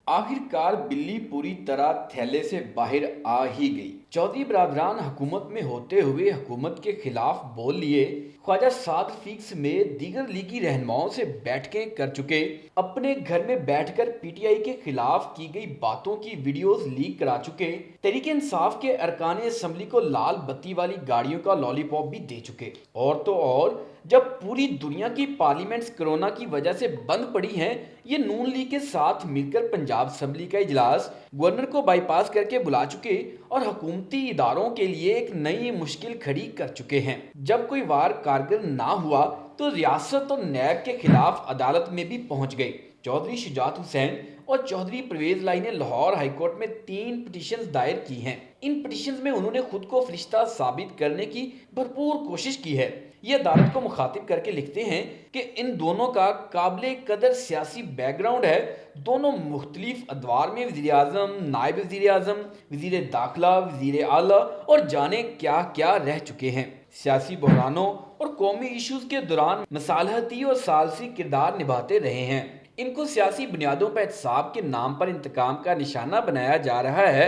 आखिरकार बिल्ली पूरी तरह थैले से बाहर आ ही गई। चौधरी बरादरान हुकूमत में होते हुए हुकूमत के खिलाफ बोल लिए, ख्वाजा साद रफीक समेत दीगर लीगी रहनुमाओं से बैठकें कर चुके, अपने घर में बैठकर पीटीआई के खिलाफ की गई बातों की वीडियोस लीक करा चुके, तहरीक इंसाफ के अरकान असम्बली को लाल बत्ती वाली गाड़ियों का लॉलीपॉप भी दे चुके। और तो और जब पूरी दुनिया की पार्लियामेंट्स कोरोना की वजह से बंद पड़ी हैं, ये नून लीग के साथ मिलकर पंजाब असम्बली का इजलास गवर्नर को बाईपास करके बुला चुके और हुकूमती इदारों के लिए एक नई मुश्किल खड़ी कर चुके हैं। जब कोई वार कारगर ना हुआ तो रियासत और नैब के खिलाफ अदालत में भी पहुंच गए। चौधरी शुजात हुसैन और चौधरी परवेज लाई ने लाहौर हाईकोर्ट में 3 पिटीशंस दायर की हैं। इन पिटीशंस में उन्होंने खुद को फरिश्ता साबित करने की भरपूर कोशिश की है। ये अदालत को मुखातिब करके लिखते हैं कि इन दोनों का काबिल कदर सियासी बैकग्राउंड है। दोनों मुख्तलिफ अदवार में वज़ीर आज़म, नायब वज़ीर आज़म, वज़ीर दाखिला, वज़ीर आला और जाने क्या क्या रह चुके हैं। सियासी बहरानों और कौमी इशूज़ के दौरान मसालहती और सालसी किरदार निभाते रहे हैं। इनको सियासी बुनियादों पर एहतसाब के नाम पर इंतकाम का निशाना बनाया जा रहा है।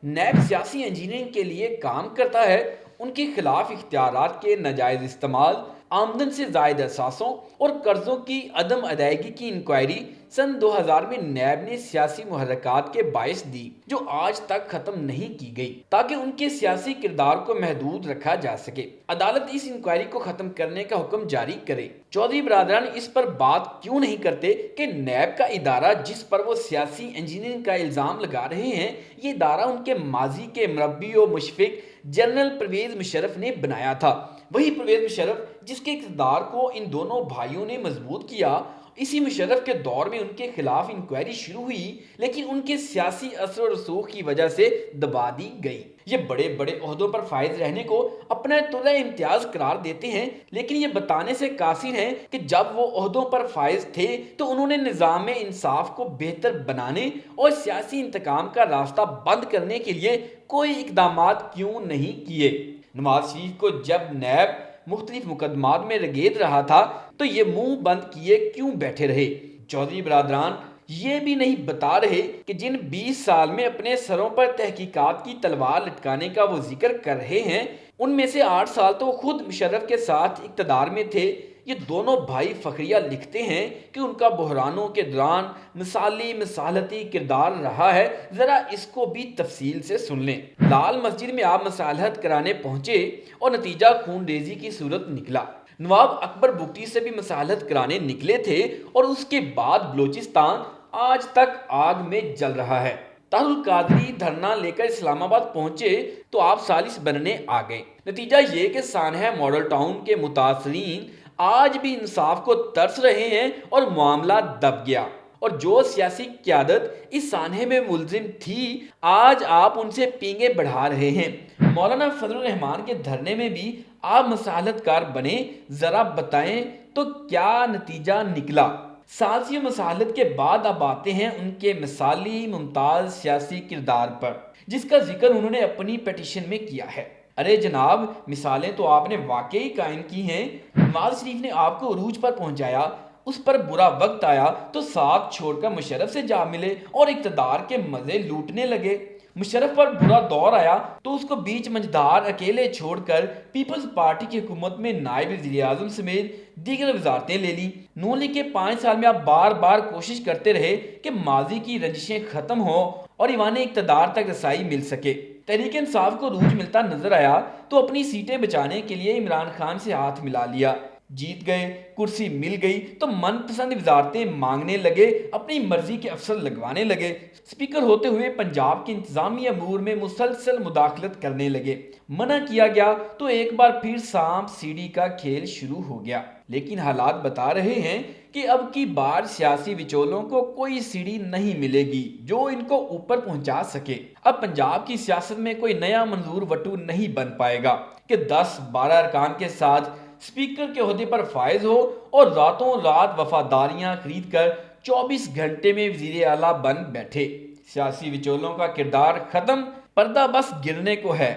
नैब सियासी इंजीनियरिंग के लिए काम करता है। उनके खिलाफ इख्तियारात के नाजायज़ इस्तेमाल, आमदन से ज़ायद असासों और कर्जों की अदम अदायगी की इंक्वायरी सन 2000 में नैब ने सियासी मुहर्रकात के बायस दी, जो आज तक खत्म नहीं की गई, ताकि उनके सियासी किरदार को महदूद रखा जा सके। अदालत इस इंक्वायरी को खत्म करने का हुक्म जारी करे। चौधरी बरादरान इस पर बात क्यों नहीं करते कि नैब का इदारा जिस पर वो सियासी इंजीनियरिंग का इल्ज़ाम लगा रहे हैं, ये इदारा उनके माजी के मुरब्बी और मुशफिक जनरल परवेज मुशर्रफ ने बनाया था। वही परवेज मुशर्रफ जिसके इक़्तिदार को इन दोनों भाइयों ने मजबूत किया। इसी मुशर्रफ के दौर में उनके खिलाफ इंक्वायरी शुरू हुई, लेकिन उनके सियासी असर और रसूख की वजह से दबा दी गई। ये बड़े बड़े ओहदों पर फायज रहने को अपना तुला इम्तियाज करार देते हैं, लेकिन ये बताने से कासिर हैं कि जब वो ओहदों पर फायज थे तो उन्होंने निज़ाम इंसाफ को बेहतर बनाने और सियासी इंतकाम का रास्ता बंद करने के लिए कोई इकदामात क्यों नहीं किए। नवाज शरीफ को जब नैब मुख्तलिफ मुकदमात में रगेद रहा था तो ये मुंह बंद किए क्यों बैठे रहे। चौधरी बरादरान ये भी नहीं बता रहे कि जिन 20 साल में अपने सरों पर तहकीकात की तलवार लटकाने का वो जिक्र कर रहे हैं, उनमें से 8 साल तो खुद मुशर्रफ के साथ इक़्तिदार में थे। ये दोनों भाई फखरिया लिखते हैं कि उनका बहरानों के दौरान मिसाली मिसालती किरदार रहा है। ज़रा इसको भी तफसील से सुन लें। लाल मस्जिद में आप मसालहत कराने पहुंचे और नतीजा खून रेजी की सूरत निकला। नवाब अकबर बुगटी से भी मसालहत कराने निकले थे और उसके बाद बलोचिस्तान आज तक आग में जल रहा है। तारुल कादरी धरना लेकर इस्लामाबाद पहुंचे तो आप सालिस बनने आ गए। नतीजा ये कि सानहा मॉडल टाउन के मुतासरीन आज भी इंसाफ को तरस रहे हैं और मामला दब गया। और जो सियासी क़यादत इस सानहे में मुलजिम थी, आज आप उनसे पींगे बढ़ा रहे हैं। मौलाना फजलुर रहमान के धरने में भी आप मसालतकार बने। ज़रा बताएं तो क्या नतीजा निकला। सालसी मसालत के बाद अब आते हैं उनके मिसाली मुमताज़ सियासी किरदार पर, जिसका जिक्र उन्होंने अपनी पिटीशन में किया है। अरे जनाब, मिसालें तो आपने वाकई कायम की हैं। नवाज शरीफ ने आपको उरूज पर पहुंचाया, उस पर बुरा वक्त आया तो साथ छोड़कर मुशर्रफ से जा मिले और इक़्तिदार के मजे लूटने लगे। मुशर्रफ पर बुरा दौर आया तो उसको बीच मंझधार अकेले छोड़कर पीपल्स पार्टी की हुकूमत में नायब वज़ीर आज़म समेत दीगर वजारतें ले ली। नून लीग के 5 साल में आप बार बार कोशिश करते रहे कि माजी की रंजिशें खत्म हो और ईवान इक़्तिदार तक रसाई मिल सके। तहरीक इंसाफ को रूज मिलता नजर आया तो अपनी सीटें बचाने के लिए इमरान खान से हाथ मिला लिया। जीत गए, कुर्सी मिल गई तो मनपसंद वजारतें मांगने लगे, अपनी मर्जी के अफसर लगवाने लगे। स्पीकर होते हुए पंजाब के इंतजामी अमूर में मुसलसल मुदाखलत करने लगे। मना किया गया तो एक बार फिर सांप सीढ़ी का खेल शुरू हो गया। लेकिन हालात बता रहे हैं कि अब की बार सियासी विचोलों को कोई सीढ़ी नहीं मिलेगी जो इनको ऊपर पहुंचा सके। अब पंजाब की सियासत में कोई नया मंजूर वटू नहीं बन पाएगा कि 10-12 अरकान के साथ स्पीकर के ओहदे पर फायज हो और रातों रात वफादारियां खरीद कर 24 घंटे में वजीर आला बन बैठे। सियासी विचोलों का किरदार खत्म, पर्दा बस गिरने को है।